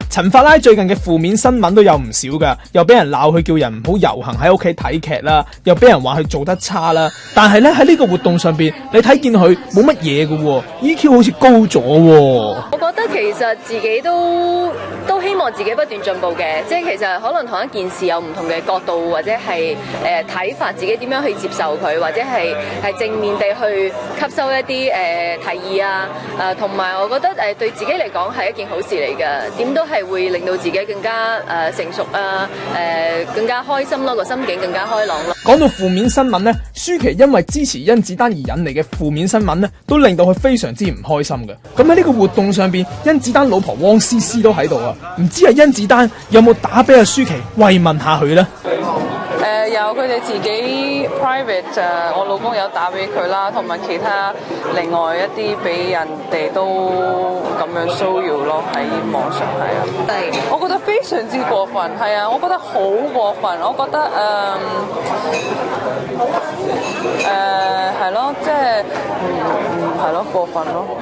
陳法拉最近嘅負面新聞都有唔少噶，又俾人鬧佢叫人唔好遊行喺屋企睇劇啦，又俾人話佢做得差啦。但係咧喺呢個活動上邊，你睇見佢冇乜嘢嘅，EQ 好似高咗。我覺得其實自己都希望自己不斷進步嘅，即係其實可能同一件事有唔同嘅角度或者係睇法，自己點樣去接受佢，或者係正面地去吸收一啲提議啊，同埋我覺得對自己嚟講係一件好事嚟㗎，點都係會令到自己更加成熟啊，更加開心咯，個心境更加開朗咯。講到負面新聞呢，舒淇因為支持甄子丹而引嚟嘅負面新聞呢，都令到佢非常之唔開心嘅。咁喺呢個活動上邊，甄子丹老婆汪詩詩都喺度啊，唔知係甄子丹有冇打俾阿舒淇慰問下佢呢？有佢哋自己 private 我老公有打俾佢啦，同埋其他另外一啲俾人哋都咁樣騷擾咯，喺網上係啊。係，我覺得非常之過分，係啊，我覺得好過分，我覺得係咯，即係係咯，過分咯。